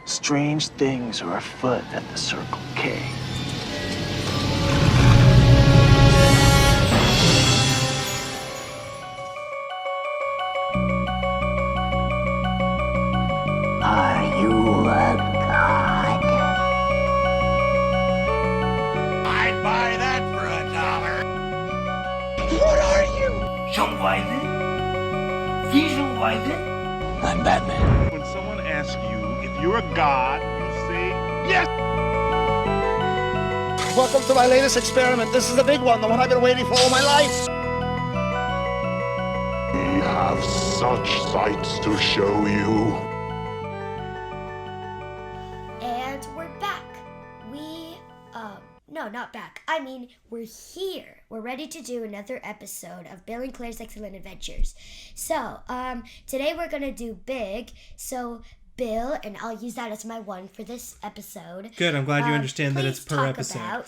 Strange things are afoot at the Circle K. Are you a god? I'd buy that for $1. What are you? 정화이든? 비정화이든? I'm Batman. When someone asks you if you're a god, you say yes. Welcome to my latest experiment. This is the big one, the one I've been waiting for all my life. We have such sights to show you. And we're back. No, not back. I mean, we're here. We're ready to do another episode of Bill and Claire's Excellent Adventures. So, today we're gonna do Big. So, Bill, and I'll use that as my one for this episode. Good. I'm glad you understand that it's per episode.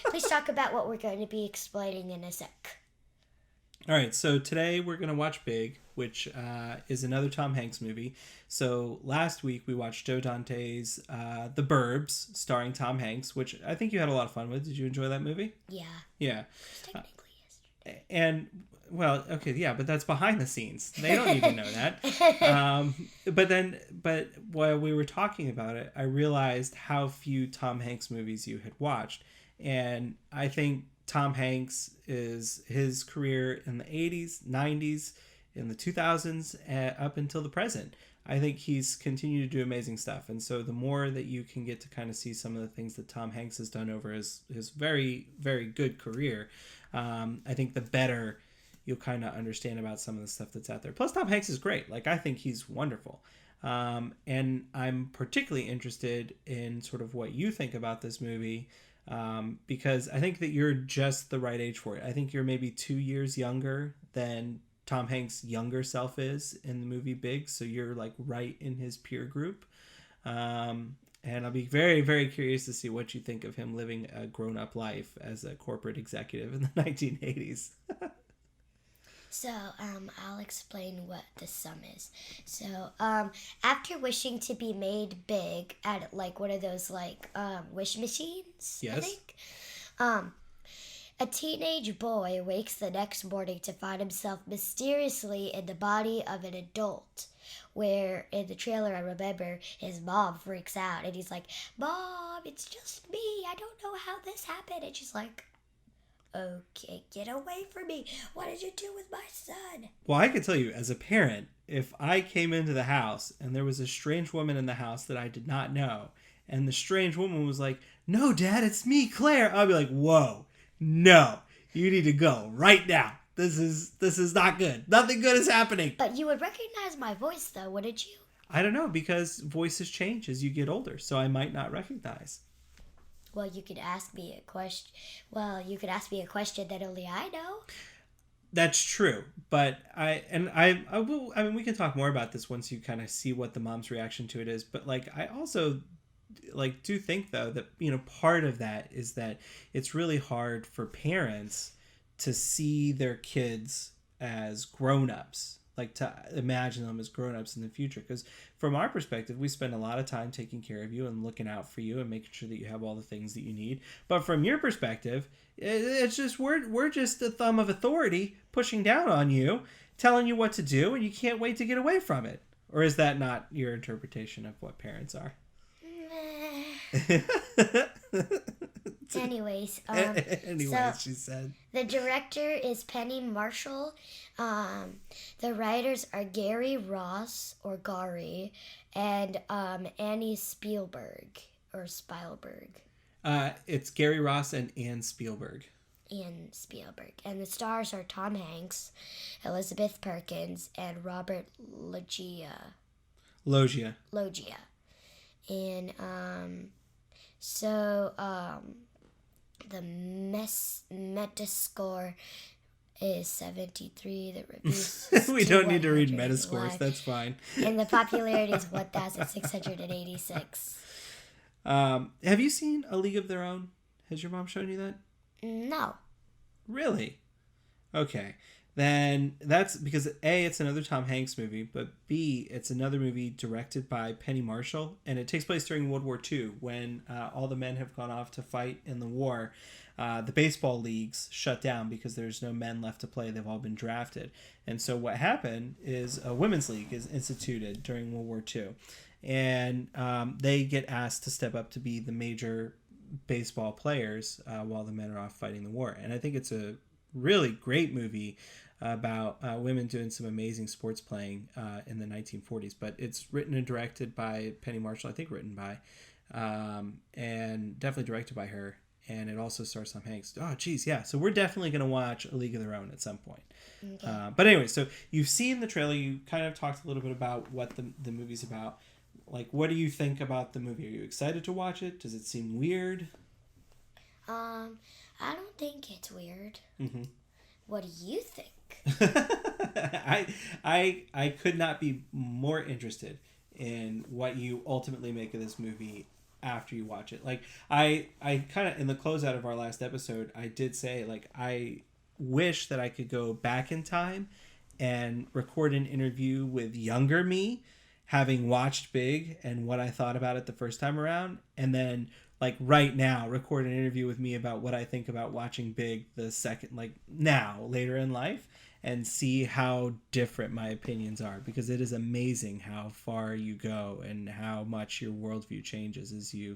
Please talk about what we're going to be explaining in a sec. All right. So today we're going to watch Big, which is another Tom Hanks movie. So last week we watched Joe Dante's The Burbs, starring Tom Hanks, which I think you had a lot of fun with. Did you enjoy that movie? Yeah. Yeah. Technically yesterday. And well, okay, yeah, but that's behind the scenes. They don't need to know that. But while we were talking about it, I realized how few Tom Hanks movies you had watched. And I think Tom Hanks is his career in the 80s, 90s, in the 2000s, up until the present. I think he's continued to do amazing stuff. And so the more that you can get to kind of see some of the things that Tom Hanks has done over his very, very good career, I think the better you'll kind of understand about some of the stuff that's out there. Plus, Tom Hanks is great. Like, I think he's wonderful. And I'm particularly interested in sort of what you think about this movie, because I think that you're just the right age for it. I think you're maybe 2 years younger than Tom Hanks' younger self is in the movie Big. So you're like right in his peer group. And I'll be very, very curious to see what you think of him living a grown-up life as a corporate executive in the 1980s. So, I'll explain what the sum is. So, after wishing to be made big at, like, one of those, like, wish machines, Yes. I think, a teenage boy wakes the next morning to find himself mysteriously in the body of an adult. Where, in the trailer, I remember, his mom freaks out, and he's like, "Mom, it's just me, I don't know how this happened," and she's like, "Okay, get away from me. What did you do with my son?" Well, I can tell you, as a parent, if I came into the house and there was a strange woman in the house that I did not know, and the strange woman was like, "No, Dad, it's me, Claire," I'd be like, "Whoa, no, you need to go right now. This is not good. Nothing good is happening." But you would recognize my voice, though, wouldn't you? I don't know, because voices change as you get older, so I might not recognize. Well, you could ask me a question. You could ask me a question that only I know. That's true, but I will. I mean, we can talk more about this once you kind of see what the mom's reaction to it is. But like, I also do think though that part of that is that it's really hard for parents to see their kids as grown-ups, like to imagine them as grown-ups in the future. Because from our perspective, we spend a lot of time taking care of you and looking out for you and making sure that you have all the things that you need. But from your perspective, it's just we're just the thumb of authority pushing down on you, telling you what to do, and you can't wait to get away from it. Or is that not your interpretation of what parents are? Anyways, she said. The director is Penny Marshall. The writers are Gary Ross, or Gary, and Annie Spielberg, or Spielberg. It's Gary Ross and Ann Spielberg. Ian Spielberg. And the stars are Tom Hanks, Elizabeth Perkins, and Robert Loggia. And the Metascore is 73. The reviews we don't need to read Metascores. That's fine. And the popularity is 1,686. Have you seen A League of Their Own? Has your mom shown you that? No. Really? Okay. then that's because A, it's another Tom Hanks movie, but B, it's another movie directed by Penny Marshall, and it takes place during World War II when all the men have gone off to fight in the war. The baseball leagues shut down because there's no men left to play. They've all been drafted. And so what happened is a women's league is instituted during World War II. And they get asked to step up to be the major baseball players while the men are off fighting the war. And I think it's a really great movie about women doing some amazing sports playing in the 1940s. But it's written and directed by Penny Marshall, I think written by, and definitely directed by her. And it also stars Tom Hanks. Oh, geez, yeah. So we're definitely going to watch A League of Their Own at some point. Okay. But anyway, so you've seen the trailer. You kind of talked a little bit about what the movie's about. Like, what do you think about the movie? Are you excited to watch it? Does it seem weird? I don't think it's weird. Mm-hmm. What do you think? I could not be more interested in what you ultimately make of this movie after you watch it. Like, I kind of, in the closeout of our last episode, I did say, like, I wish that I could go back in time and record an interview with younger me, having watched Big and what I thought about it the first time around, and then, like, right now, record an interview with me about what I think about watching Big the second, like, now, later in life, and see how different my opinions are, because it is amazing how far you go and how much your worldview changes as you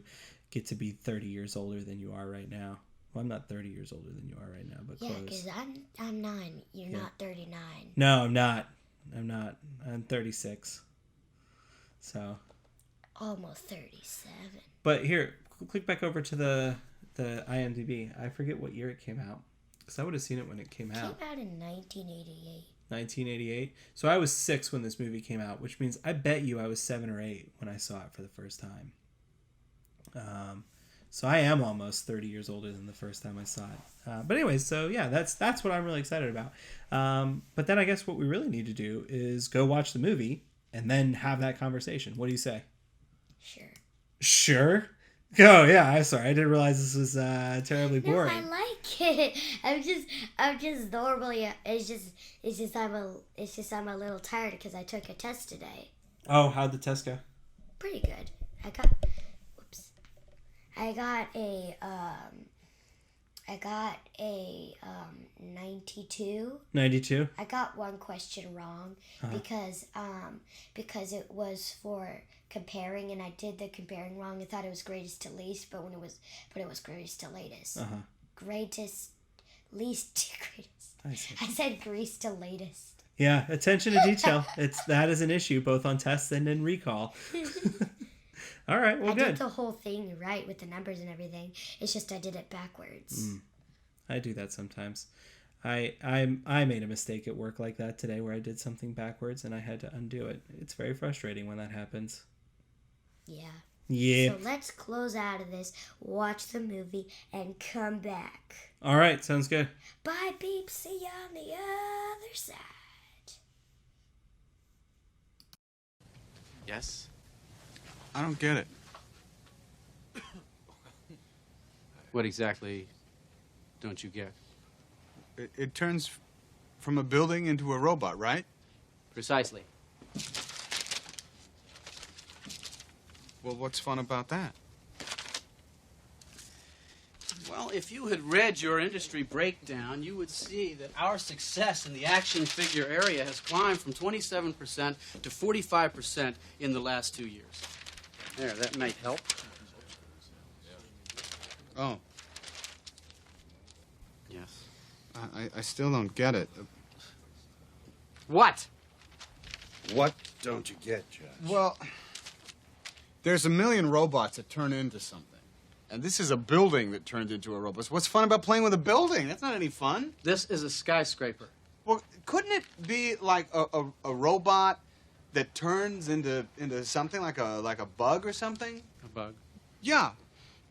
get to be 30 years older than you are right now. Well, I'm not 30 years older than you are right now, but close. Yeah, because I'm 9. You're not 39. No, I'm not. I'm 36. So. Almost 37. But here, click back over to the IMDb. I forget what year it came out. Because I would have seen it when it came out. It came out in 1988. 1988? So I was 6 when this movie came out, which means I bet you I was 7 or 8 when I saw it for the first time. So I am almost 30 years older than the first time I saw it. But anyway, so yeah, that's what I'm really excited about. But then I guess what we really need to do is go watch the movie and then have that conversation. What do you say? Sure. Sure? Oh yeah, I'm sorry. I didn't realize this was terribly boring. No, I like it. I'm just normally. It's just I'm a little tired because I took a test today. Oh, how'd the test go? Pretty good. I got a 92. 92? I got one question wrong because it was for comparing, and I did the comparing wrong. I thought it was greatest to least, but it was greatest to latest. Greatest, least to greatest. I said greased to latest. Yeah, attention to detail. That is an issue both on tests and in recall. All right, well, good. I did the whole thing right with the numbers and everything. It's just I did it backwards. I do that sometimes. I made a mistake at work like that today where I did something backwards and I had to undo it. It's very frustrating when that happens. Yeah. So let's close out of this, watch the movie, and come back. All right, sounds good. Bye, peeps. See you on the other side. Yes? I don't get it. What exactly don't you get? It turns from a building into a robot, right? Precisely. Well, what's fun about that? Well, if you had read your industry breakdown, you would see that our success in the action figure area has climbed from 27% to 45% in the last 2 years. There, that might help. Oh. Yes. I still don't get it. What? What don't you get, Josh? Well, there's a million robots that turn into something. And this is a building that turned into a robot. So what's fun about playing with a building? That's not any fun. This is a skyscraper. Well, couldn't it be like a robot that turns into something like a bug or something? A bug? Yeah.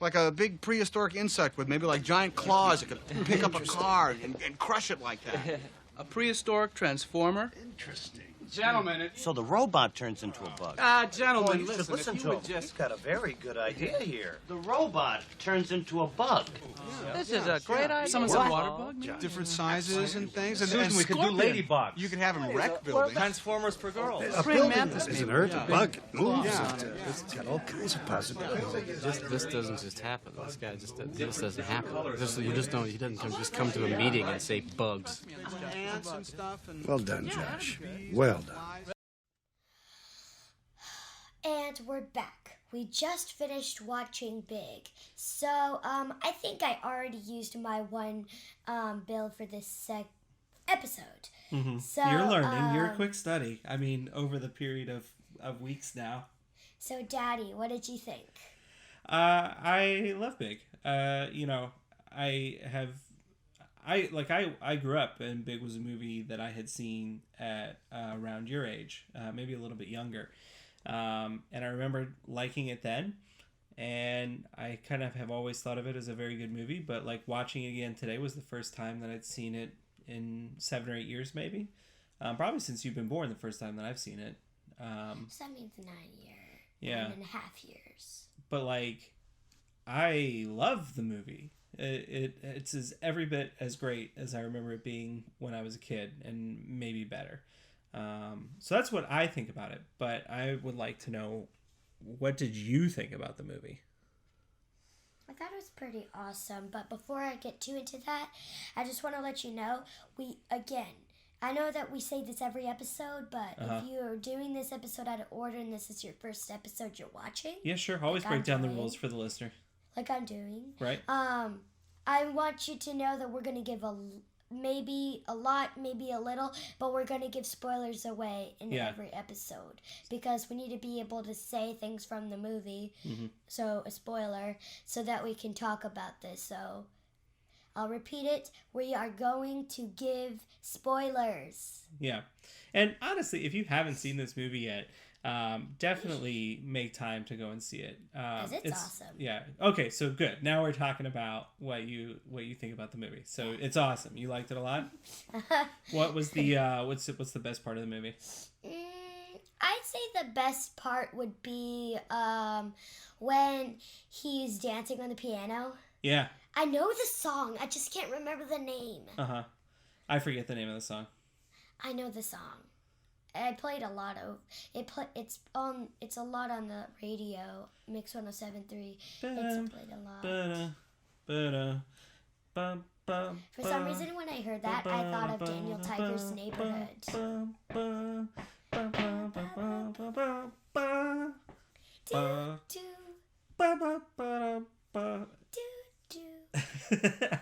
Like a big prehistoric insect with maybe like giant claws that could pick up a car and crush it like that. A prehistoric transformer? Interesting. Gentlemen, So the robot turns into a bug. Gentlemen, You should listen, listen if to you him. would just... He's got a very good idea here. The robot turns into a bug. This is a great idea. Someone said water bug? maybe? Different sizes and things. And, Susan, and we could do scorpion. ladybugs. You could have them wreck buildings. Transformers for girls. A building isn't hurt. A bug moves. It's got all kinds of possibilities. This doesn't just happen. This guy this doesn't happen. You just don't. He doesn't just come to a meeting and say bugs. Ants and stuff. And Well done, Josh. Well done. And we're back. We just finished watching Big. So, I think I already used my one bill for this episode. Mm-hmm. So, You're learning. You're a quick study. I mean, over the period of weeks now. So, Daddy, what did you think? I love Big. You know, I grew up, and Big was a movie that I had seen at around your age, maybe a little bit younger. And I remember liking it then, and I kind of have always thought of it as a very good movie, but like watching it again today was the first time that I'd seen it in 7 or 8 years, maybe. Probably since you've been born, the first time that I've seen it. So that means 9 years. Yeah. 9.5 years. But like, I love the movie. It's every bit as great as I remember it being when I was a kid, and maybe better. So that's what I think about it. But I would like to know, what did you think about the movie? I thought it was pretty awesome. But before I get too into that, I just want to let you know, I know that we say this every episode, but if you are doing this episode out of order and this is your first episode you're watching. Yeah, sure. Always break down the rules for the listener. Like I'm doing. Right. I want you to know that we're going to give maybe a lot, maybe a little, but we're going to give spoilers away in every episode because we need to be able to say things from the movie, so a spoiler, so that we can talk about this. So I'll repeat it. We are going to give spoilers. Yeah. And honestly, if you haven't seen this movie yet, definitely make time to go and see it. 'Cause it's awesome. Yeah. Okay, so good. Now we're talking about what you think about the movie. So it's awesome. You liked it a lot? What was the what's the best part of the movie? I'd say the best part would be when he's dancing on the piano. Yeah. I know the song. I just can't remember the name. Uh-huh. I forget the name of the song. I know the song. I played a lot of it. It's a lot on the radio. Mix 107.3. It's played a lot. For some reason, when I heard that, I thought of Daniel Tiger's Neighborhood.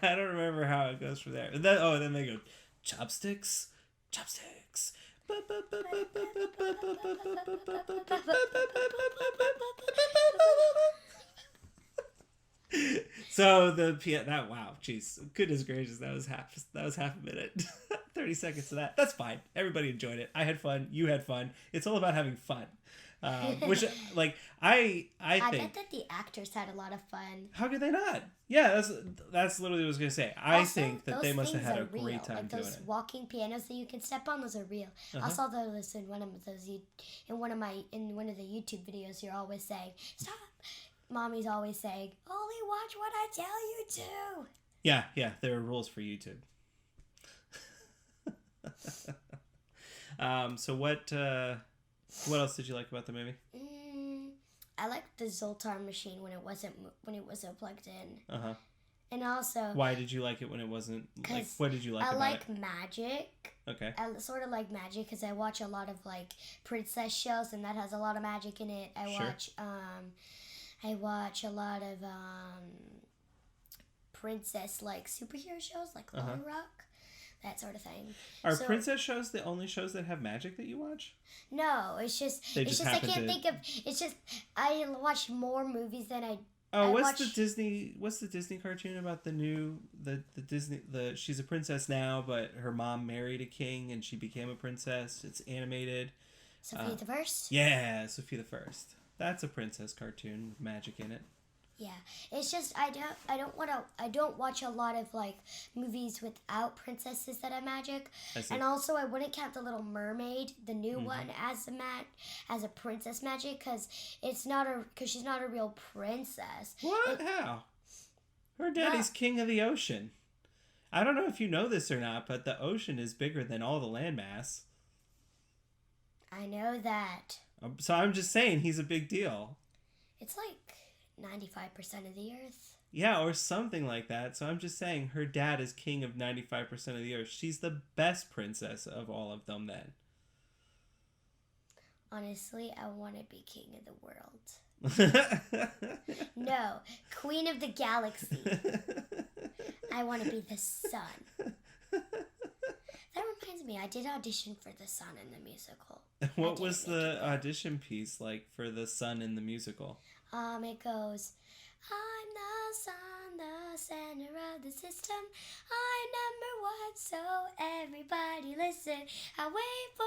I don't remember how it goes from there. And then they go, chopsticks, chopsticks. So the piano, wow, jeez, goodness gracious, that was half a minute. 30 seconds of that. That's fine. Everybody enjoyed it. I had fun. You had fun. It's all about having fun. Which, like, I think, bet that the actors had a lot of fun. How could they not? Yeah, that's literally what I was gonna say. I Also, think that they must have had a real. great time like doing those it. walking pianos that you can step on, those are real. I saw those in one of those in one of the YouTube videos. You're always saying, "Stop." Mommy's always saying, "Only watch what I tell you to." Yeah, there are rules for YouTube. So what else did you like about the movie? I liked the Zoltar machine when it wasn't plugged in. And also, why did you like it when it wasn't? Like, what did you like about it? I like magic. Okay. I sort of like magic because I watch a lot of like princess shows, and that has a lot of magic in it. I watch a lot of princess like superhero shows, like Little Rock, that sort of thing. Are princess shows the only shows that have magic that you watch? No, it's just I can't think of. It's just I watch more movies than I. Oh, what's the Disney cartoon about the Disney she's a princess now, but her mom married a king and she became a princess. It's animated. Sophia the First? Yeah, Sophia the First. That's a princess cartoon with magic in it. Yeah, it's just I don't watch a lot of like movies without princesses that are magic, and also I wouldn't count the Little Mermaid, the new one, as a princess magic because she's not a real princess. What? How? Her daddy's king of the ocean. I don't know if you know this or not, but the ocean is bigger than all the landmass. I know that. So I'm just saying he's a big deal. It's like 95% of the earth. Yeah, or something like that. So I'm just saying her dad is king of 95% of the earth. She's the best princess of all of them then. Honestly, I want to be king of the world. No, queen of the galaxy. I want to be the sun. That reminds me, I did audition for the sun in the musical. What was the audition piece like for the sun in the musical? It goes, I'm the sun, the center of the system. I'm number one, so everybody listen. I wait for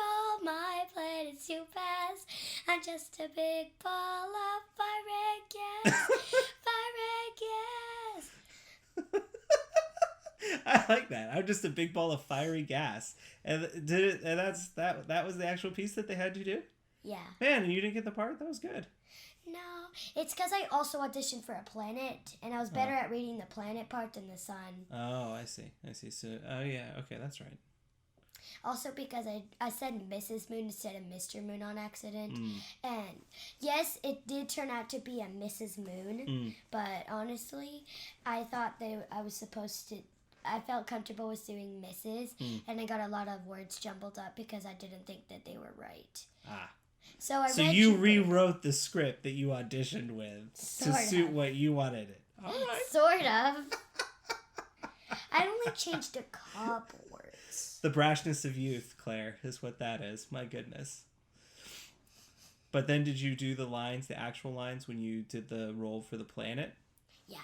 all my planets to pass. I'm just a big ball of fire and gas. Fire and gas. I like that. I'm just a big ball of fiery gas. And that was the actual piece that they had to do? Yeah. Man, and you didn't get the part? That was good. No, it's because I also auditioned for a planet, and I was better at reading the planet part than the sun. Oh, I see. So, oh yeah, okay, that's right. Also because I said Mrs. Moon instead of Mr. Moon on accident. And yes, it did turn out to be a Mrs. Moon, but honestly, I thought that I felt comfortable with doing Mrs., and I got a lot of words jumbled up because I didn't think that they were right. Ah. So you rewrote the script that you auditioned with to suit what you wanted it. All right. Sort of. I only changed a couple words. The brashness of youth, Claire, is what that is. My goodness. But then did you do the lines, the actual lines, when you did the role for the planet? Yeah.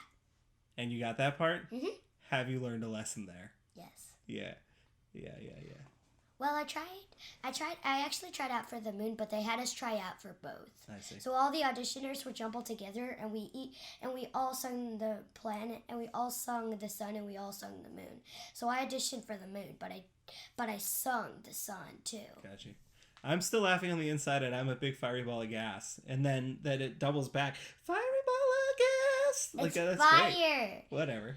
And you got that part? Mm-hmm. Have you learned a lesson there? Yes. Yeah. Well, I actually tried out for the moon, but they had us try out for both. I see. So all the auditioners were jumbled together, and we all sung the planet, and we all sung the sun, and we all sung the moon. So I auditioned for the moon, but I sung the sun too. Got you. I'm still laughing on the inside, and I'm a big fiery ball of gas, and then that it doubles back. Fiery ball of gas. It's that's fire. Great. Whatever.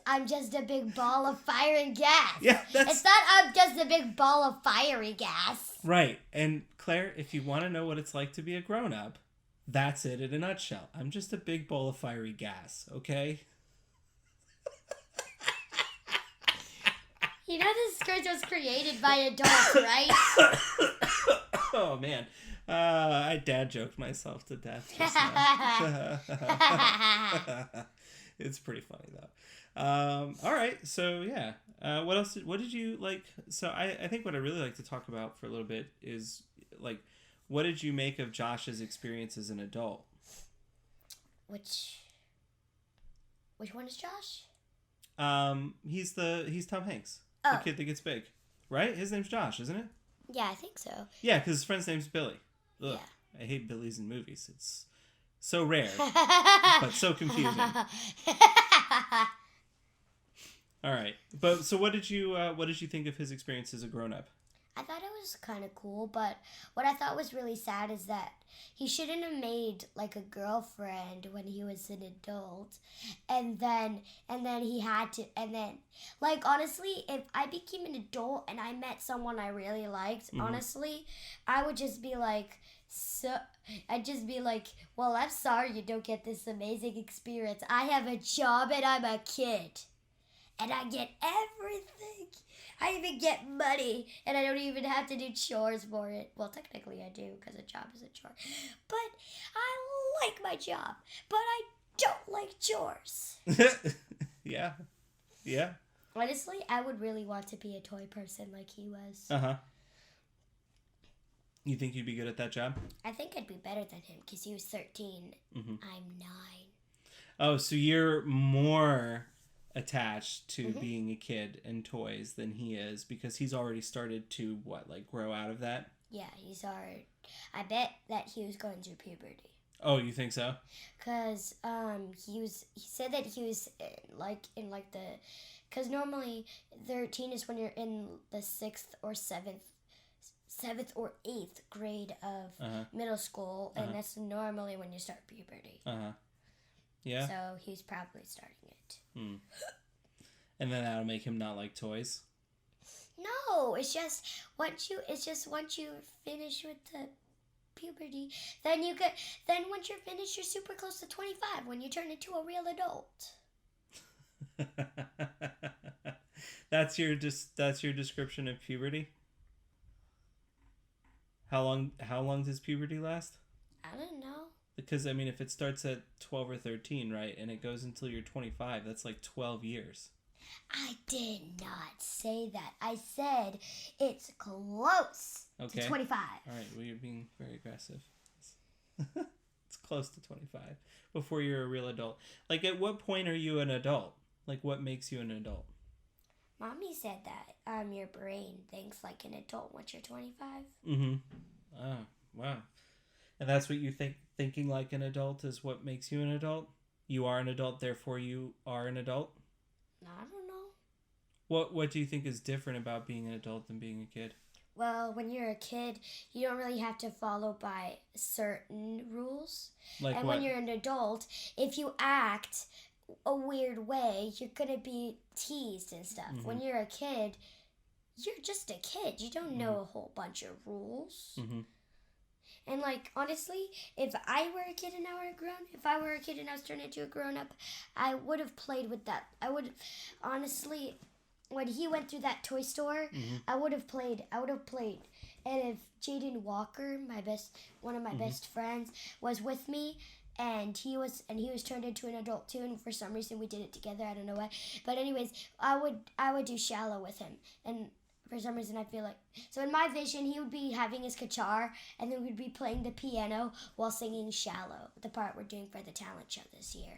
I'm just a big ball of fire and gas. Yeah, It's not I'm just a big ball of fiery gas. Right. And Claire, if you want to know what it's like to be a grown-up, that's it in a nutshell. I'm just a big ball of fiery gas, okay? You know this script was created by adults, right? Oh, man. I dad joked myself to death just now. It's pretty funny, though. All right, so yeah. What else? What did you like? So I think what I really like to talk about for a little bit is like, what did you make of Josh's experience as an adult? Which one is Josh? He's Tom Hanks, the kid that gets big, right? His name's Josh, isn't it? Yeah, I think so. Yeah, because his friend's name's Billy. Ugh, yeah. I hate Billies in movies. It's so rare, but so confusing. All right, but so what did you think of his experience as a grown-up? I thought it was kind of cool, but what I thought was really sad is that he shouldn't have made like a girlfriend when he was an adult, and then he had to, and then like honestly, if I became an adult and I met someone I really liked, honestly, I would just be like, well, I'm sorry you don't get this amazing experience. I have a job and I'm a kid. And I get everything. I even get money. And I don't even have to do chores for it. Well, technically I do because a job is a chore. But I like my job. But I don't like chores. Yeah. Honestly, I would really want to be a toy person like he was. Uh-huh. You think you'd be good at that job? I think I'd be better than him because he was 13. I'm 9. Oh, so you're more attached to being a kid and toys than he is because he's already started to grow out of that? Yeah, he's already. I bet that he was going through puberty. Oh, you think so? Because he said that he was because normally 13 is when you're in the 6th or 7th or 8th grade of middle school, and that's normally when you start puberty. Yeah. So he's probably starting it. And then that'll make him not like toys. No, it's just once you finish with the puberty, then once you're finished, you're super close to 25 when you turn into a real adult. That's your description of puberty? How long does puberty last? I don't know. Because I mean, if it starts at 12 or 13, right, and it goes until you're 25, that's like 12 years. I did not say that. I said it's close to 25. All right, well, you're being very aggressive. It's close to 25 before you're a real adult. Like, at what point are you an adult? Like, what makes you an adult? Mommy said that your brain thinks like an adult once you're 25. Oh, wow. And that's what you think, thinking like an adult is what makes you an adult? You are an adult, therefore you are an adult? I don't know. What do you think is different about being an adult than being a kid? Well, when you're a kid, you don't really have to follow by certain rules. Like and what? When you're an adult, if you act a weird way, you're going to be teased and stuff. When you're a kid, you're just a kid. You don't know a whole bunch of rules. And like, honestly, if I were a kid and I was turned into a grown-up, I would have played with that. I would, honestly, when he went through that toy store, I would have played. And if Jaden Walker, one of my best friends, was with me, and he was turned into an adult too, and for some reason we did it together. I don't know why. But anyways, I would do Shallow with him, and for some reason I feel like, so in my vision he would be having his guitar, and then we'd be playing the piano while singing Shallow, the part we're doing for the talent show this year.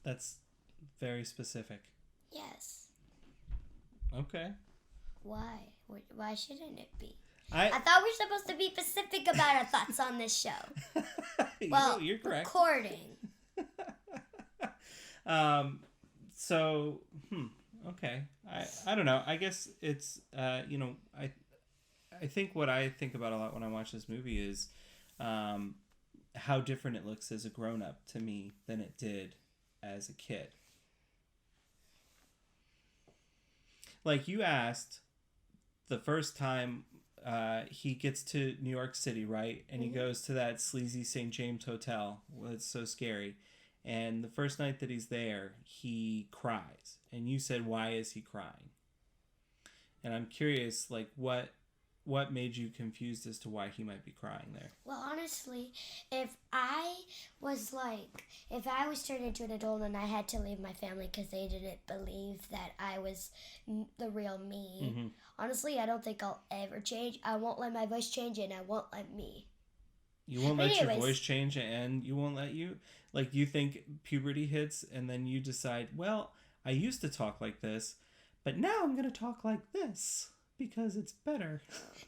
That's very specific. Yes. Okay. Why? Why shouldn't it be? I thought we were supposed to be specific about our thoughts on this show. Well, you're correct. Recording. So, okay. I don't know. I guess it's, I think what I think about a lot when I watch this movie is how different it looks as a grown-up to me than it did as a kid. Like you asked, the first time he gets to New York City, right? And he goes to that sleazy St. James Hotel. Well, it's so scary. And the first night that he's there, he cries. And you said, why is he crying? And I'm curious, like, what made you confused as to why he might be crying there? Well, honestly, if I was turned into an adult and I had to leave my family because they didn't believe that I was the real me, honestly, I don't think I'll ever change. I won't let my voice change, and I won't let me. You won't let your voice change, and you won't let you? Like, you think puberty hits, and then you decide, well, I used to talk like this, but now I'm going to talk like this. Because it's better.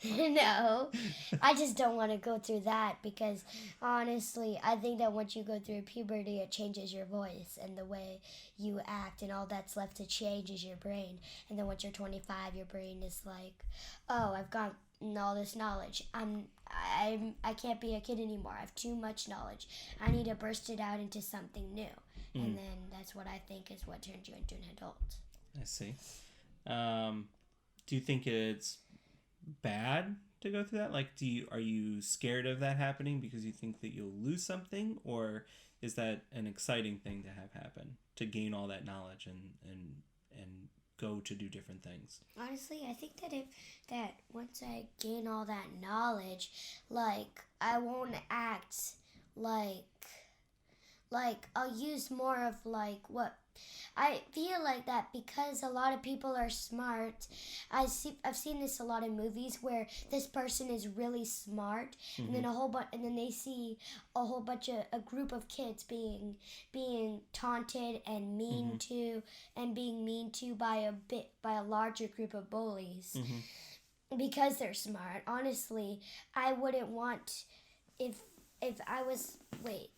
No, I just don't want to go through that because, honestly, I think that once you go through puberty, it changes your voice and the way you act, and all that's left to change is your brain. And then once you're 25, your brain is like, oh, I've got all this knowledge. I can't be a kid anymore. I have too much knowledge. I need to burst it out into something new. And then that's what I think is what turns you into an adult. I see. Do you think it's bad to go through that? Like, are you scared of that happening because you think that you'll lose something, or is that an exciting thing to have happen, to gain all that knowledge and go to do different things? Honestly, I think that once I gain all that knowledge, like, I won't act like I'll use more of like what I feel like that, because a lot of people are smart. I've seen this a lot in movies where this person is really smart, and then and then they see a whole bunch of a group of kids being taunted and mean to, and being mean to by a larger group of bullies because they're smart. Honestly, I wouldn't want, if if I was wait,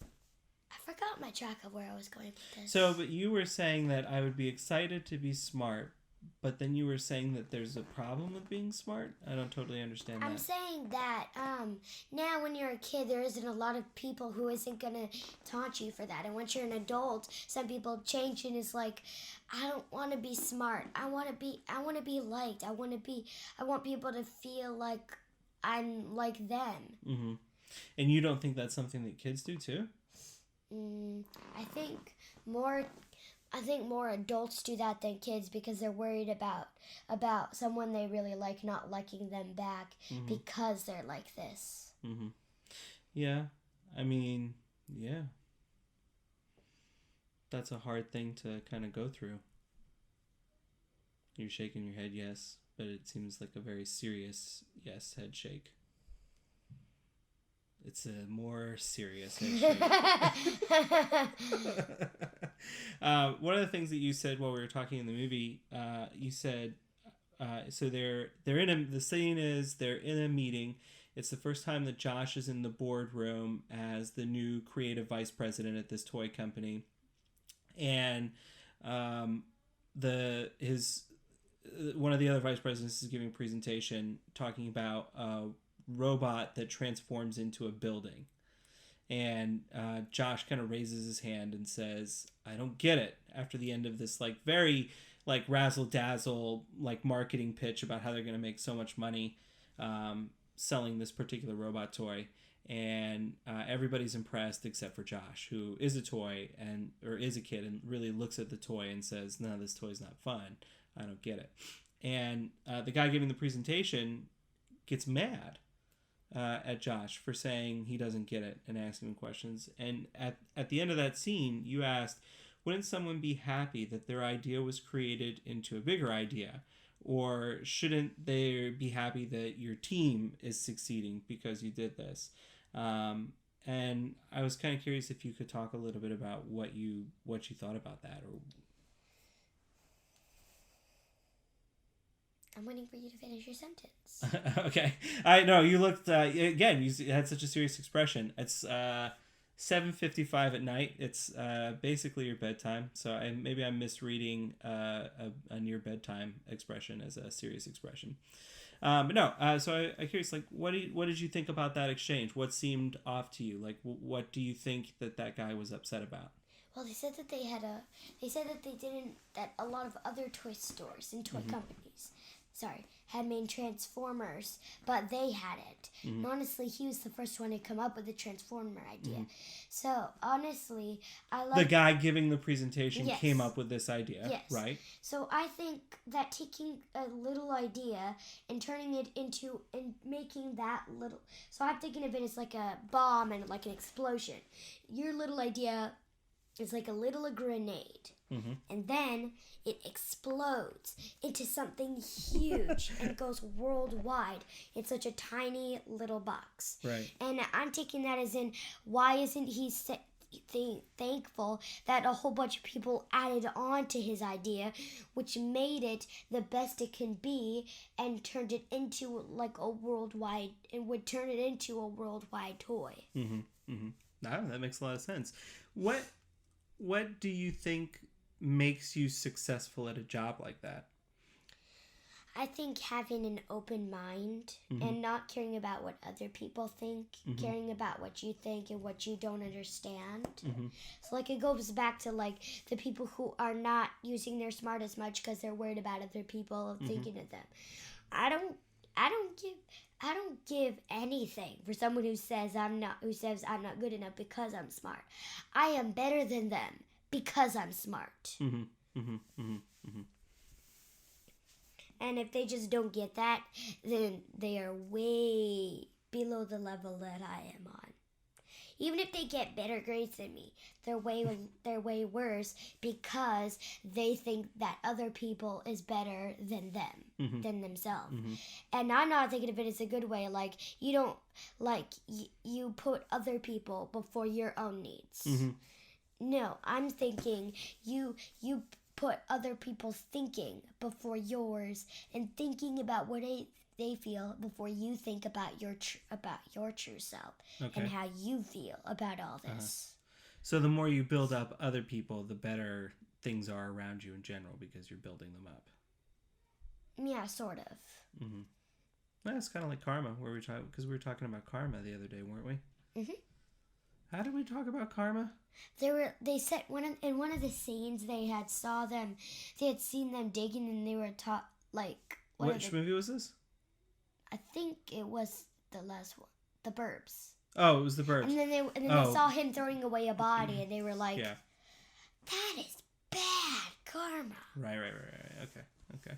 I forgot my track of where I was going with this. So, but you were saying that I would be excited to be smart, but then you were saying that there's a problem with being smart? I don't totally understand I'm that. saying that now when you're a kid, there isn't a lot of people who isn't going to taunt you for that. And once you're an adult, some people change and it's like, I don't want to be smart. I want to be liked. I want people to feel like I'm like them. Mm-hmm. And you don't think that's something that kids do too? I think more adults do that than kids because they're worried about someone they really like not liking them back because they're like this. Mm-hmm. Yeah. I mean, yeah. That's a hard thing to kind of go through. You're shaking your head yes, but it seems like a very serious yes head shake. It's a more serious head shake. One of the things that you said while we were talking in the movie, you said, so they're in the scene is they're in a meeting. It's the first time that Josh is in the boardroom as the new creative vice president at this toy company, and one of the other vice presidents is giving a presentation talking about robot that transforms into a building, and Josh kind of raises his hand and says, I don't get it, after the end of this like very like razzle dazzle like marketing pitch about how they're going to make so much money selling this particular robot toy, and everybody's impressed except for Josh, who is a toy or is a kid and really looks at the toy and says, no, this toy's not fun, I don't get it. And the guy giving the presentation gets mad at Josh for saying he doesn't get it and asking him questions. And at the end of that scene, you asked, wouldn't someone be happy that their idea was created into a bigger idea? Or shouldn't they be happy that your team is succeeding because you did this? And I was kind of curious if you could talk a little bit about what you thought about that. Or I'm waiting for you to finish your sentence. Okay. I know you looked again. You had such a serious expression. It's 7:55 at night. It's basically your bedtime. So maybe I'm misreading a near bedtime expression as a serious expression. But no. So I'm curious. Like, what did you think about that exchange? What seemed off to you? Like, what do you think that guy was upset about? Well, they said that that a lot of other toy stores and toy companies, had made Transformers, but they hadn't. And honestly, he was the first one to come up with the Transformer idea. So, honestly, I like... The guy giving the presentation came up with this idea, right? So, I think that taking a little idea and turning it into... and making that little... So, I'm thinking of it as like a bomb and like an explosion. Your little idea is like a grenade. And then it explodes into something huge and goes worldwide in such a tiny little box. Right. And I'm taking that as in, why isn't he thankful that a whole bunch of people added on to his idea, which made it the best it can be and turned it into like a worldwide, and would turn it into a worldwide toy. That makes a lot of sense. What do you think makes you successful at a job like that? I think having an open mind and not caring about what other people think, caring about what you think and what you don't understand. So like it goes back to like the people who are not using their smart as much because they're worried about other people thinking of them. I don't give anything for someone who says I'm not good enough because I'm smart. I am better than them because I'm smart. And if they just don't get that, then they are way below the level that I am on. Even if they get better grades than me, they're way worse because they think that other people is better than them, than themselves. And I'm not thinking of it as a good way. Like, you don't, like, you put other people before your own needs. No, I'm thinking you put other people's thinking before yours and thinking about what they feel before you think about your true self Okay. and how you feel about all this. So the more you build up other people, the better things are around you in general because you're building them up. Yeah, sort of. Mm-hmm. That's kind of like karma, because we were talking about karma the other day, weren't we? Mm-hmm. How did we talk about karma? They said in one of the scenes they had seen them digging, and they were taught like. Which movie was this? I think it was the last one, The Burbs. Oh, it was The Burbs. And then they saw him throwing away a body, and they were like, yeah. "That is bad karma." Right. Okay.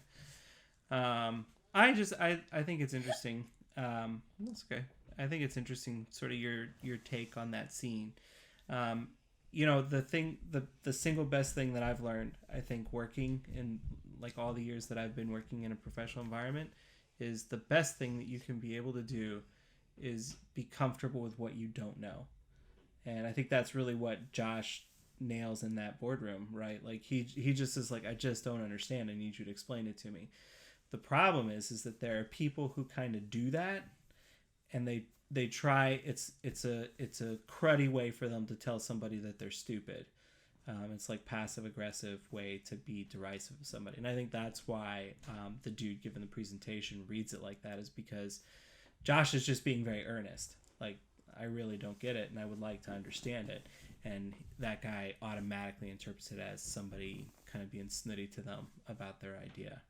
I think it's interesting. That's okay. I think it's interesting, sort of your take on that scene. The single best thing that I've learned, I think, working in like all the years that I've been working in a professional environment, is the best thing that you can be able to do is be comfortable with what you don't know. And I think that's really what Josh nails in that boardroom, right? Like he just is like, I just don't understand. I need you to explain it to me. The problem is that there are people who kind of do that, and they try. It's a cruddy way for them to tell somebody that they're stupid. It's like passive aggressive way to be derisive of somebody, and I think that's why the dude giving the presentation reads it like that, is because Josh is just being very earnest. Like, I really don't get it, and I would like to understand it. And that guy automatically interprets it as somebody kind of being snooty to them about their idea.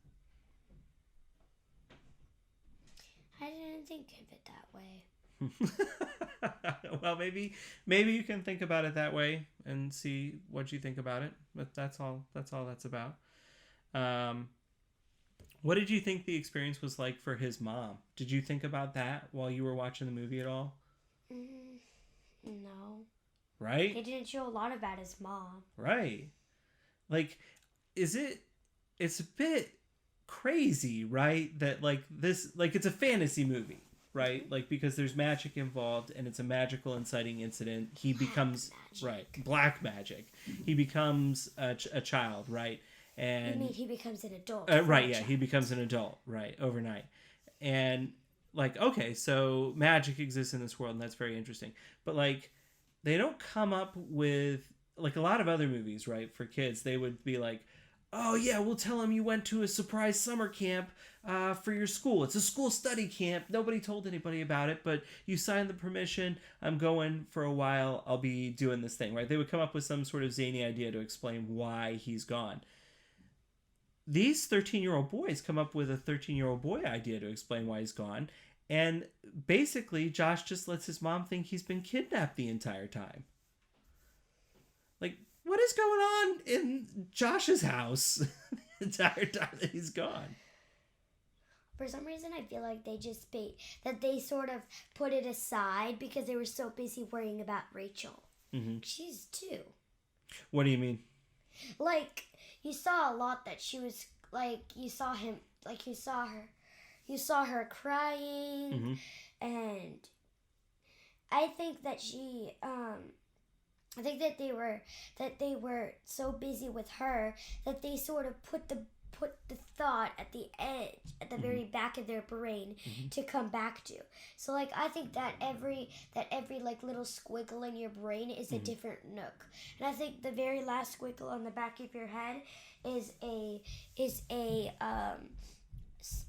I didn't think of it that way. Well, maybe you can think about it that way and see what you think about it. But that's all that's about. What did you think the experience was like for his mom? Did you think about that while you were watching the movie at all? No. Right? They didn't show a lot about his mom. Right. Like, it's a bit crazy, right? That like this, like, it's a fantasy movie, right? Like, because there's magic involved, and it's a magical inciting incident. He becomes black magic. He becomes a child, right? And you mean he becomes an adult? Right, yeah, he becomes an adult, right, overnight. And like, okay, so magic exists in this world, and that's very interesting. But like, they don't come up with, like a lot of other movies, right, for kids, they would be like, oh yeah, we'll tell him you went to a surprise summer camp for your school. It's a school study camp. Nobody told anybody about it, but you signed the permission. I'm going for a while. I'll be doing this thing, right? They would come up with some sort of zany idea to explain why he's gone. These 13-year-old boys come up with a 13-year-old boy idea to explain why he's gone. And basically, Josh just lets his mom think he's been kidnapped the entire time. Like, what is going on in Josh's house the entire time that he's gone? For some reason, I feel like they sort of put it aside because they were so busy worrying about Rachel. Mm-hmm. She's 2. What do you mean? Like, you saw a lot that she was, like, you saw her crying, mm-hmm. and I think that I think that they were so busy with her that they sort of put the thought at the edge, at the mm-hmm. very back of their brain, mm-hmm. to come back to. So like, I think that every like little squiggle in your brain is mm-hmm. a different nook, and I think the very last squiggle on the back of your head is a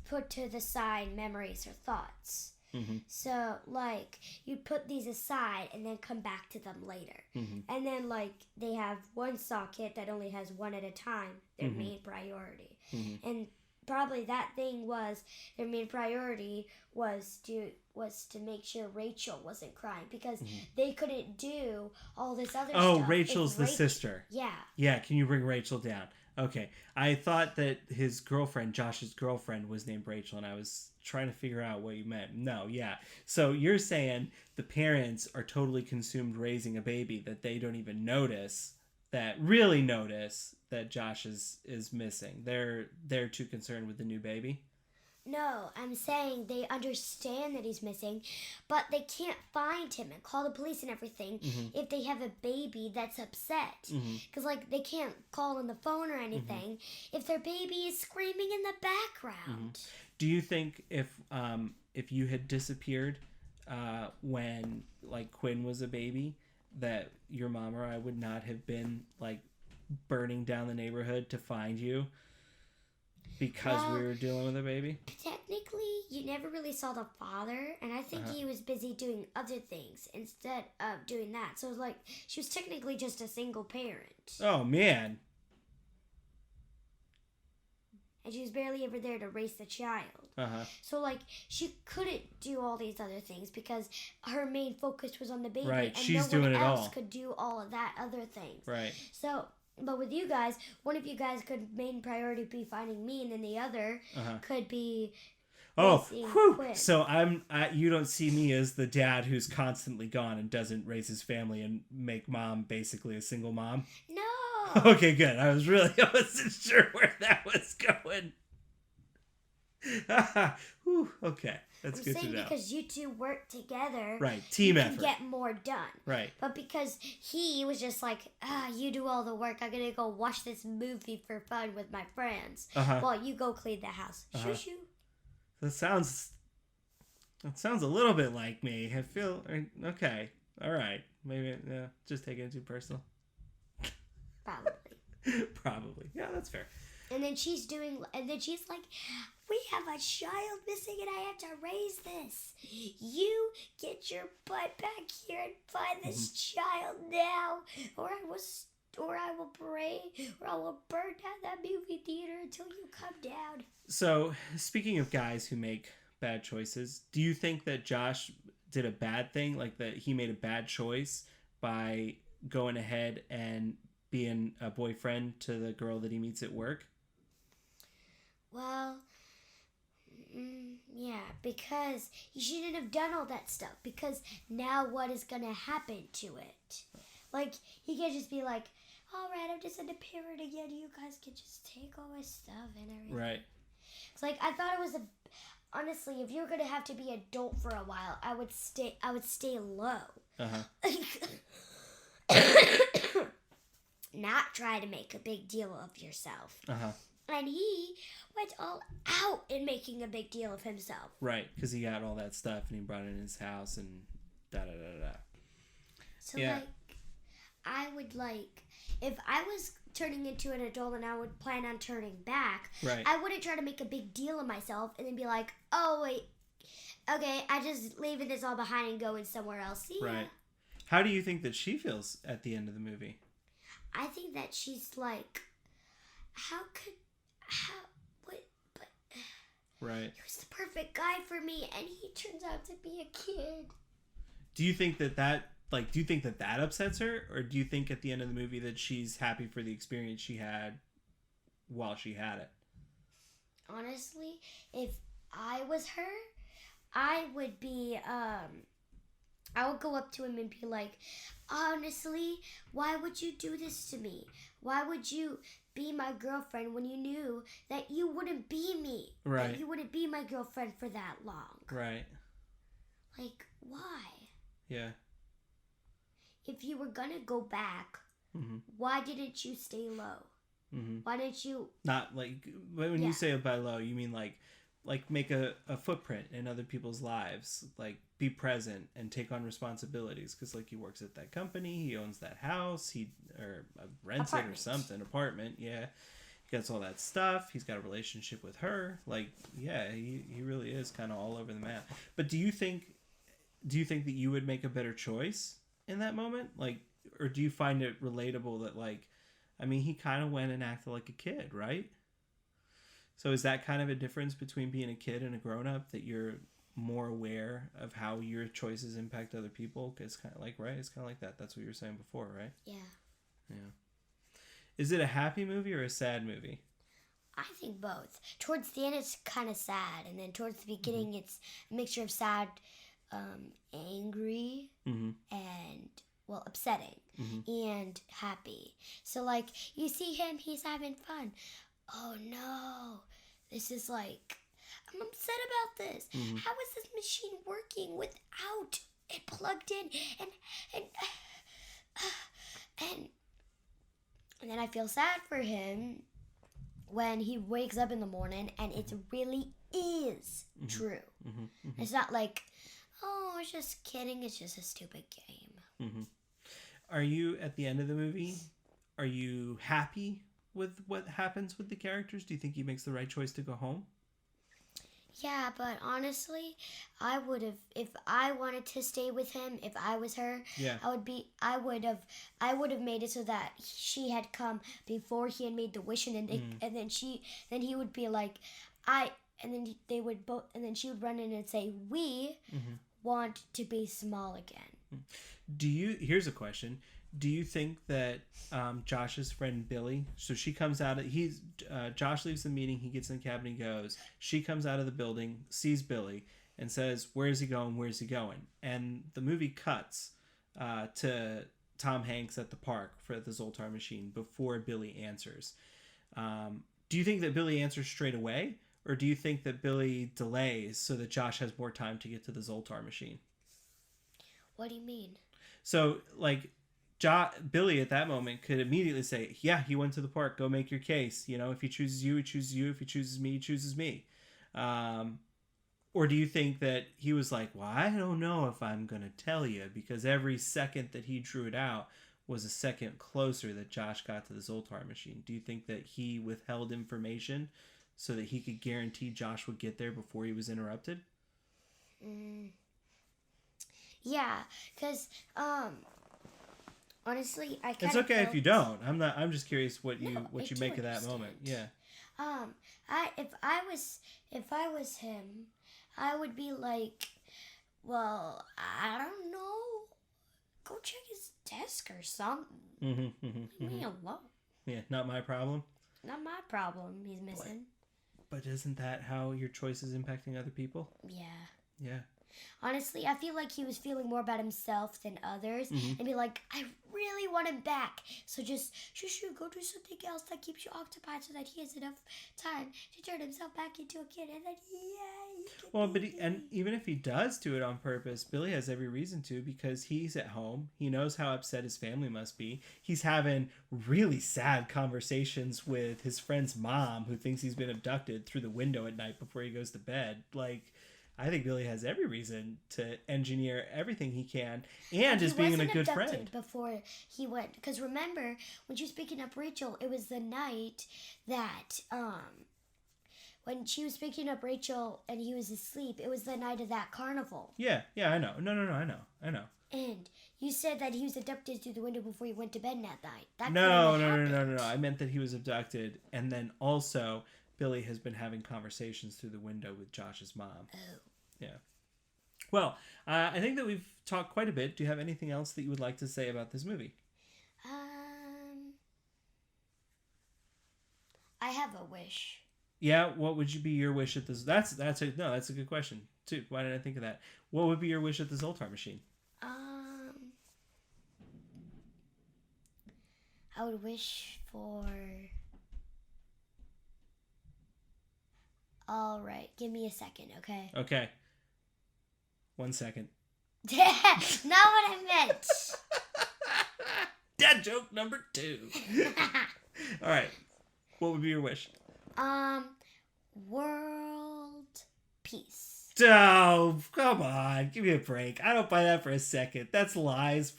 put to the side memories or thoughts. Mm-hmm. So, like, you put these aside and then come back to them later. Mm-hmm. And then, like, they have one socket that only has one at a time, their mm-hmm. main priority. Mm-hmm. And probably that thing was, their main priority was to make sure Rachel wasn't crying, because mm-hmm. they couldn't do all this other stuff. Oh, Rachel's the sister. Yeah. Yeah, can you bring Rachel down? Okay. I thought that his girlfriend, Josh's girlfriend, was named Rachel, and I was trying to figure out what you meant. No, yeah. So you're saying the parents are totally consumed raising a baby that they don't even notice that Josh is missing. They're too concerned with the new baby? No, I'm saying they understand that he's missing, but they can't find him and call the police and everything mm-hmm. if they have a baby that's upset. Because, like, they can't call on the phone or anything mm-hmm. if their baby is screaming in the background. Mm-hmm. Do you think if you had disappeared when like Quinn was a baby, that your mom or I would not have been like burning down the neighborhood to find you because we were dealing with a baby? Technically, you never really saw the father, and I think he was busy doing other things instead of doing that. So it was like she was technically just a single parent. Oh man. And she was barely ever there to raise the child. So, like, she couldn't do all these other things because her main focus was on the baby. Right, and she's no one doing it else all. could do all of that other things. Right. So, but with you guys, one of you guys could main priority be finding me, and then the other could be raising Quinn. So you don't see me as the dad who's constantly gone and doesn't raise his family and make mom basically a single mom? No. Okay, good. I wasn't sure where that was going. Whew, okay, that's good to know. Because you two work together, right? Team effort. You can get more done, right? But because he was just like, you do all the work. I'm gonna go watch this movie for fun with my friends, while you go clean the house. Shoo shoo. That sounds a little bit like me. I feel okay. All right, maybe just taking it too personal. Probably. Yeah, that's fair. And then she's like, we have a child missing and I have to raise this. You get your butt back here and find this child now, or I will burn down that movie theater until you come down. So, speaking of guys who make bad choices, do you think that Josh did a bad thing, like that he made a bad choice by going ahead and being a boyfriend to the girl that he meets at work? Well, yeah, because he shouldn't have done all that stuff, because now what is going to happen to it? Like, he can't just be like, all right, I'm just a parent again, you guys can just take all my stuff and everything. Right. It's like, I thought it was honestly, if you were going to have to be adult for a while, I would stay low. Not try to make a big deal of yourself. And he went all out in making a big deal of himself. Right, because he got all that stuff and he brought it in his house and da-da-da-da. So, I would if I was turning into an adult and I would plan on turning back, I wouldn't try to make a big deal of myself and then be like, oh, wait, okay, I just leaving this all behind and going somewhere else. See ya. Right. How do you think that she feels at the end of the movie? I think that she's like, Right. He was the perfect guy for me, and he turns out to be a kid. Do you think that upsets her, or do you think at the end of the movie that she's happy for the experience she had while she had it? Honestly, if I was her, I would be, I would go up to him and be like, honestly, why would you do this to me? Why would you be my girlfriend when you knew that you wouldn't be me? Right. That you wouldn't be my girlfriend for that long. Right. Like, why? Yeah. If you were gonna go back, why didn't you stay low? Why didn't you... Not like... When you say by low, you mean like make a footprint in other people's lives. Like, be present and take on responsibilities. Because, like, he works at that company. He owns that house. He rents it or something. Apartment, yeah. He gets all that stuff. He's got a relationship with her. Like, yeah, he really is kind of all over the map. But do you think that you would make a better choice in that moment? Like, or do you find it relatable that, like, I mean, he kind of went and acted like a kid, right? So is that kind of a difference between being a kid and a grown-up, that you're more aware of how your choices impact other people? It's kind of like, right? It's kind of like that. That's what you were saying before, right? Yeah. Yeah. Is it a happy movie or a sad movie? I think both. Towards the end, it's kind of sad. And then towards the beginning, it's a mixture of sad, angry, and, well, upsetting, and happy. So, like, you see him, he's having fun. Oh, no. This is like, I'm upset about this. How is this machine working without it plugged in? And then I feel sad for him. when he wakes up in the morning and it really is true. It's not like, oh, it's just kidding. It's just a stupid game. Are you, at the end of the movie, are you happy with what happens with the characters? Do you think he makes the right choice to go home? Yeah, but honestly, I would have, if I wanted to stay with him, if I was her, Yeah. I would have made it so that she had come before he had made the wish, and then then he would be like, and then they would both, and then she would run in and say, we want to be small again. Here's a question. Do you think that Josh's friend Billy, so she comes out of, Josh leaves the meeting, he gets in the cab and he goes, she comes out of the building, sees Billy and says, where's he going? And the movie cuts to Tom Hanks at the park for the Zoltar machine before Billy answers. Do you think that Billy answers straight away, or do you think that Billy delays so that Josh has more time to get to the Zoltar machine? What do you mean? So, like, Billy at that moment could immediately say, yeah, he went to the park, go make your case. You know, if he chooses you, he chooses you. If he chooses me, he chooses me. Or do you think that he was like, well, I don't know if I'm going to tell you, because every second that he drew it out was a second closer that Josh got to the Zoltar machine? Do you think that he withheld information so that he could guarantee Josh would get there before he was interrupted? Yeah, because, honestly, I kind of It's okay if you don't. I'm just curious what you make of that moment. Yeah. If I was him, I would be like, well, I don't know. Go check his desk or something. Leave me alone. Yeah, not my problem. Not my problem. He's missing. But isn't that how your choice is impacting other people? Yeah. Yeah. Honestly, I feel like he was feeling more about himself than others, and be like, I really want him back. So just go do something else that keeps you occupied, so that he has enough time to turn himself back into a kid, and then he can. Well, and even if he does do it on purpose, Billy has every reason to, because he's at home. He knows how upset his family must be. He's having really sad conversations with his friend's mom, who thinks he's been abducted, through the window at night before he goes to bed. Like, I think Billy has every reason to engineer everything he can, and is being a good friend. Before he went, because remember when she was picking up Rachel, it was the night that when she was picking up Rachel and he was asleep, it was the night of that carnival. Yeah, I know. No, I know. And you said that he was abducted through the window before he went to bed that night. No. I meant that he was abducted, and then also Billy has been having conversations through the window with Josh's mom. Oh. Yeah. Well, I think that we've talked quite a bit. Do you have anything else that you would like to say about this movie? I have a wish. Yeah, what would be your wish at this? That's a good question too. Why didn't I think of that? What would be your wish at the Zoltar machine? I would wish for. All right, give me a second, okay? Okay. 1 second. Not what I meant. Dad joke number 2. All right. What would be your wish? World peace. Oh, come on. Give me a break. I don't buy that for a second. That's lies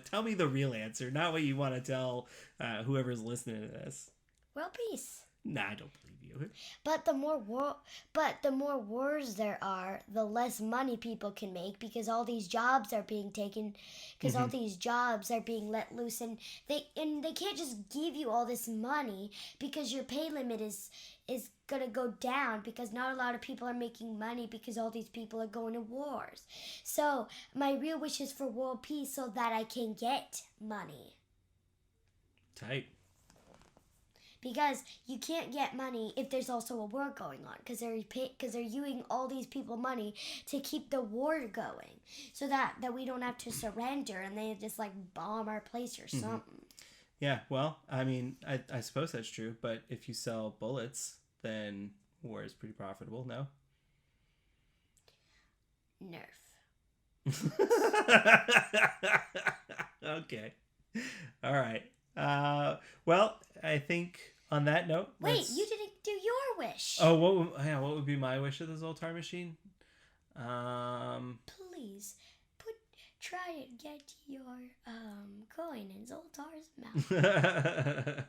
tell me the real answer, not what you want to tell whoever's listening to this. World peace. Nah, I don't believe you. But the more wars there are, the less money people can make, because all these jobs are being taken, because all these jobs are being let loose, and they can't just give you all this money, because your pay limit is gonna go down, because not a lot of people are making money, because all these people are going to wars. So my real wish is for world peace, so that I can get money. Tight. Because you can't get money if there's also a war going on, because they're using all these people money to keep the war going, so that we don't have to surrender and they just like bomb our place or something. Yeah, well, I mean, I suppose that's true, but if you sell bullets, then war is pretty profitable, no? Nerf. Okay. All right. Well, I think on that note... Wait, you didn't wish. Oh, what would be my wish of the Zoltar machine? Please, try and get your coin in Zoltar's mouth.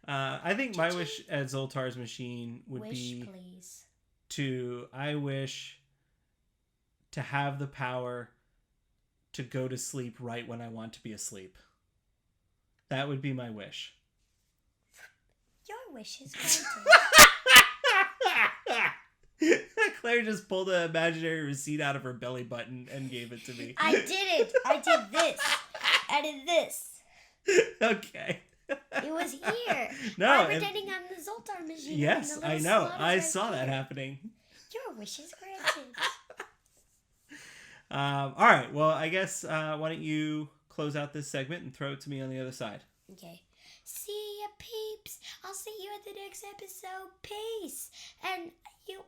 I think my wish at Zoltar's machine would be please. I wish to have the power to go to sleep right when I want to be asleep. That would be my wish. Your wish is granted. Claire just pulled an imaginary receipt out of her belly button and gave it to me. I didn't. I did this. I did this. Okay. It was here. No. I'm pretending I'm the Zoltar machine. Yes, I know. I saw that here. happening. Your wish is granted. All right. Well, I guess why don't you close out this segment and throw it to me on the other side. Okay. See ya, peeps. I'll see you at the next episode. Peace. And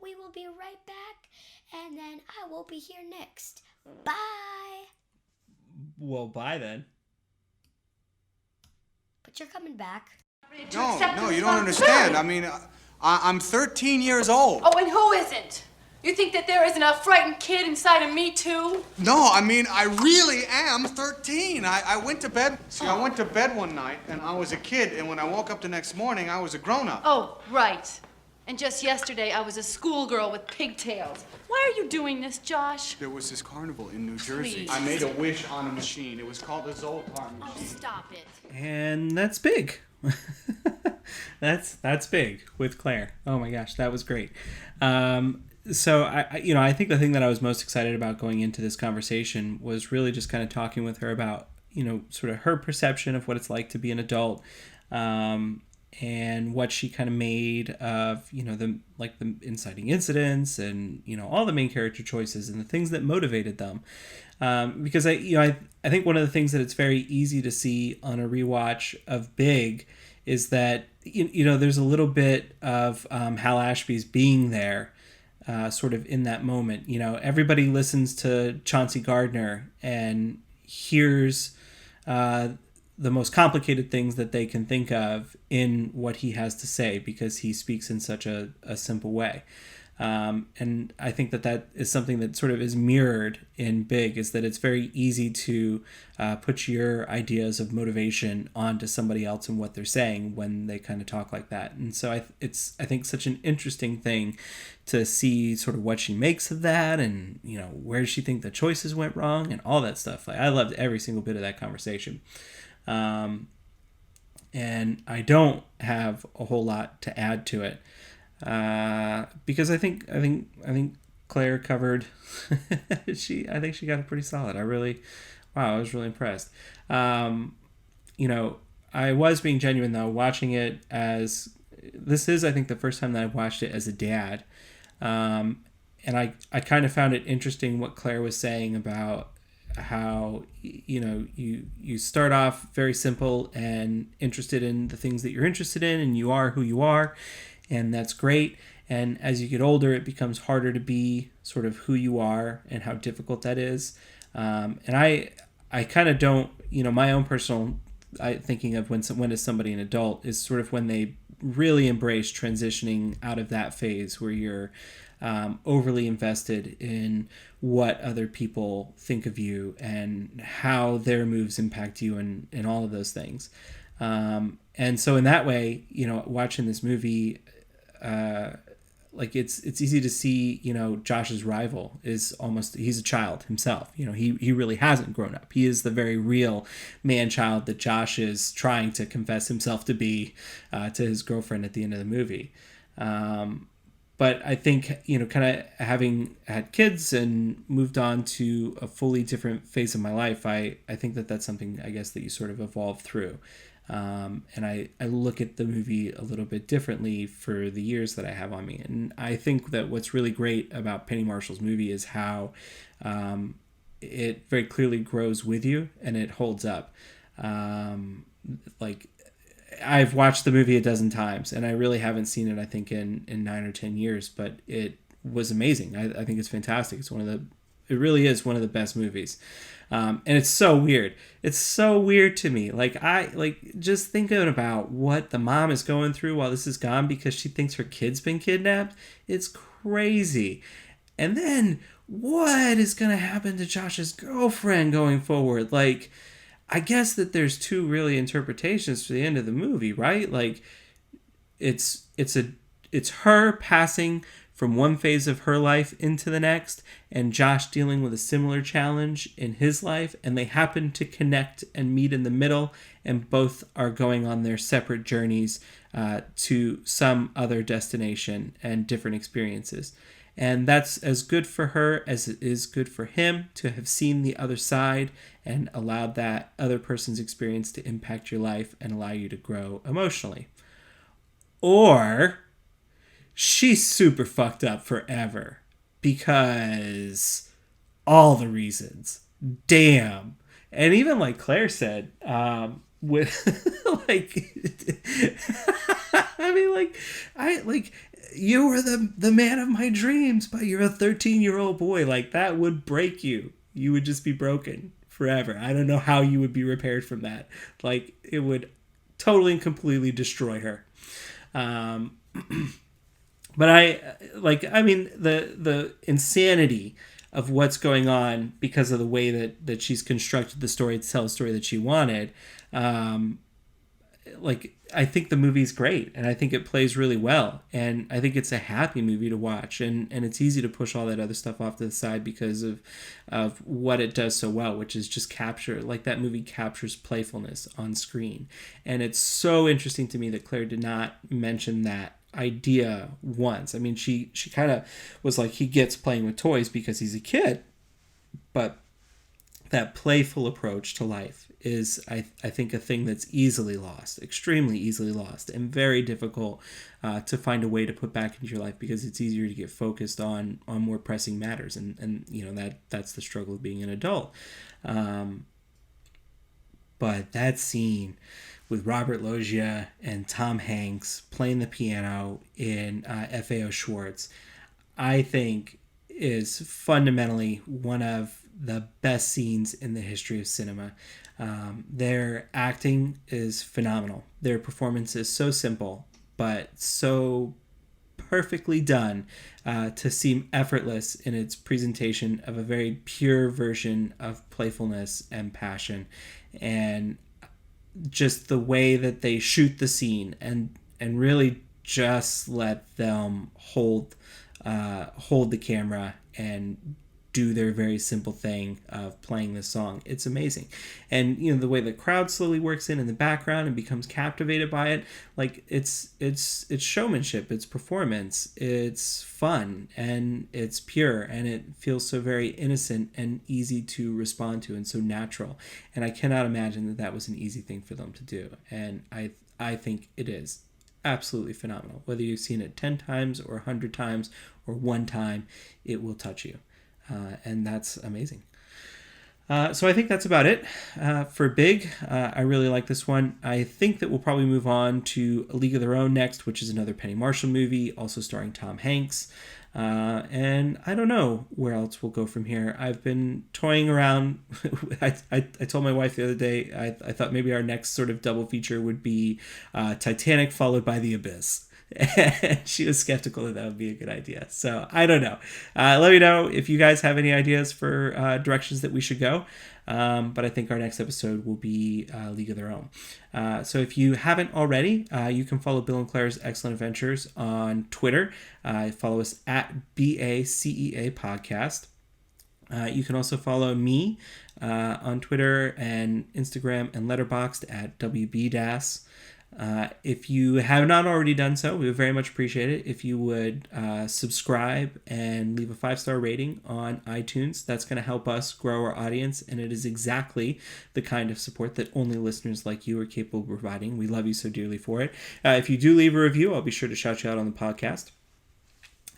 we will be right back. And then I will be here next. Bye. Well, bye then. But you're coming back. No, you don't understand. I mean, I'm 13 years old. Oh, and who isn't? You think that there isn't a frightened kid inside of me, too? No, I mean, I really am 13. I went to bed. See, I went to bed one night, and I was a kid, and when I woke up the next morning, I was a grown-up. Oh, right. And just yesterday, I was a schoolgirl with pigtails. Why are you doing this, Josh? There was this carnival in New Jersey. Please. I made a wish on a machine. It was called the Zoltar machine. Oh, stop it. And that's big. that's big with Claire. Oh my gosh, that was great. So I think the thing that I was most excited about going into this conversation was really just kind of talking with her about, sort of her perception of what it's like to be an adult, and what she kind of made of, the inciting incidents and, all the main character choices and the things that motivated them. Because I think one of the things that it's very easy to see on a rewatch of Big is that, there's a little bit of Hal Ashby's being there, sort of in that moment. Everybody listens to Chauncey Gardner and hears the most complicated things that they can think of in what he has to say because he speaks in such a simple way. And I think that is something that sort of is mirrored in Big, is that it's very easy to put your ideas of motivation onto somebody else and what they're saying when they kind of talk like that. And so it's I think such an interesting thing to see sort of what she makes of that, and where does she think the choices went wrong and all that stuff. I loved every single bit of that conversation. And I don't have a whole lot to add to it. Because I think Claire covered. I think she got it pretty solid. I was really impressed. I was being genuine though, watching it as this is, I think, the first time that I watched it as a dad. And I kind of found it interesting what Claire was saying about how you start off very simple and interested in the things that you're interested in, and you are who you are. And that's great. And as you get older, it becomes harder to be sort of who you are and how difficult that is. And I kind of don't, my own personal thinking of when is somebody an adult is sort of when they really embrace transitioning out of that phase where you're overly invested in what other people think of you and how their moves impact you and all of those things. And so in that way, watching this movie, it's easy to see, Josh's rival is he's a child himself. He really hasn't grown up. He is the very real man-child that Josh is trying to confess himself to be to his girlfriend at the end of the movie. But I think, kind of having had kids and moved on to a fully different phase of my life, I think that that's something, I guess, that you sort of evolve through. And I look at the movie a little bit differently for the years that I have on me. And I think that what's really great about Penny Marshall's movie is how it very clearly grows with you and it holds up. I've watched the movie a dozen times and I really haven't seen it, I think, in 9 or 10 years, but it was amazing. I think it's fantastic. It's one of the It really is one of the best movies. And it's so weird. It's so weird to me. Just thinking about what the mom is going through while this is gone because she thinks her kid's been kidnapped. It's crazy. And then what is going to happen to Josh's girlfriend going forward? Like, I guess that there's two really interpretations for the end of the movie, right? Like, it's her passing from one phase of her life into the next, and Josh dealing with a similar challenge in his life, and they happen to connect and meet in the middle, and both are going on their separate journeys to some other destination and different experiences. And that's as good for her as it is good for him to have seen the other side and allowed that other person's experience to impact your life and allow you to grow emotionally. Or she's super fucked up forever because all the reasons. Damn. And even like Claire said, with you were the man of my dreams, but you're a 13-year-old boy. Like, that would break you. You would just be broken forever. I don't know how you would be repaired from that. Like, it would totally and completely destroy her. But the insanity of what's going on because of the way that she's constructed the story to tell the story that she wanted. I think the movie's great, and I think it plays really well, and I think it's a happy movie to watch, and it's easy to push all that other stuff off to the side because of what it does so well, which is just capture, like, that movie captures playfulness on screen. And it's so interesting to me that Claire did not mention that idea once. I mean, she kind of was like, he gets playing with toys because he's a kid, but that playful approach to life is, I think, a thing that's easily lost, extremely easily lost, and very difficult to find a way to put back into your life because it's easier to get focused on more pressing matters, and you know, that's the struggle of being an adult. But that scene with Robert Loggia and Tom Hanks playing the piano in F.A.O. Schwartz, I think is fundamentally one of the best scenes in the history of cinema. Their acting is phenomenal. Their performance is so simple, but so perfectly done to seem effortless in its presentation of a very pure version of playfulness and passion. And just the way that they shoot the scene and really just let them hold the camera and do their very simple thing of playing this song. It's amazing. And you know, the way the crowd slowly works in the background and becomes captivated by it, like, it's showmanship, it's performance, it's fun, and it's pure, and it feels so very innocent and easy to respond to and so natural. And I cannot imagine that was an easy thing for them to do. And I think it is absolutely phenomenal. Whether you've seen it 10 times or 100 times or one time, it will touch you. And that's amazing. So I think that's about it for Big. I really like this one. I think that we'll probably move on to A League of Their Own next, which is another Penny Marshall movie, also starring Tom Hanks. And I don't know where else we'll go from here. I've been toying around. I told my wife the other day, I thought maybe our next sort of double feature would be Titanic followed by The Abyss. And she was skeptical that would be a good idea. So I don't know. Let me know if you guys have any ideas for directions that we should go. But I think our next episode will be League of Their Own. So if you haven't already, you can follow Bill and Claire's Excellent Adventures on Twitter. Follow us at BACEA Podcast. You can also follow me on Twitter and Instagram and Letterboxd at WBDAS. If you have not already done so, we would very much appreciate it if you would subscribe and leave a 5-star rating on iTunes. That's going to help us grow our audience, and it is exactly the kind of support that only listeners like you are capable of providing. We love you so dearly for it. If you do leave a review, I'll be sure to shout you out on the podcast.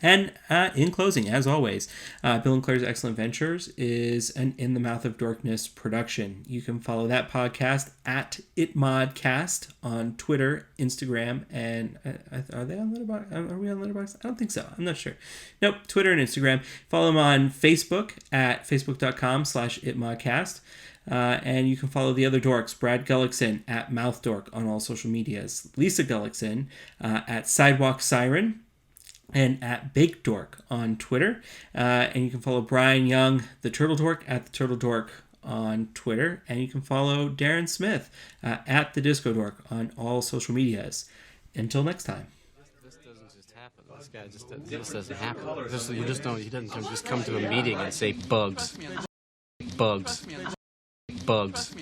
And in closing, as always, Bill and Claire's Excellent Ventures is an In the Mouth of Darkness production. You can follow that podcast at ItModcast on Twitter, Instagram, and are they on Letterboxd? Are we on Letterboxd? I don't think so. I'm not sure. Nope, Twitter and Instagram. Follow them on Facebook at facebook.com/ItModcast. And you can follow the other dorks, Brad Gullickson at MouthDork on all social medias, Lisa Gullickson at Sidewalk Siren, and at Baked Dork on Twitter. And you can follow Brian Young, the Turtle Dork, at the Turtle Dork on Twitter. And you can follow Darren Smith at the Disco Dork on all social medias. Until next time. This doesn't just happen. This guy just doesn't happen. You just don't. He doesn't come to a meeting and say bugs, bugs, bugs.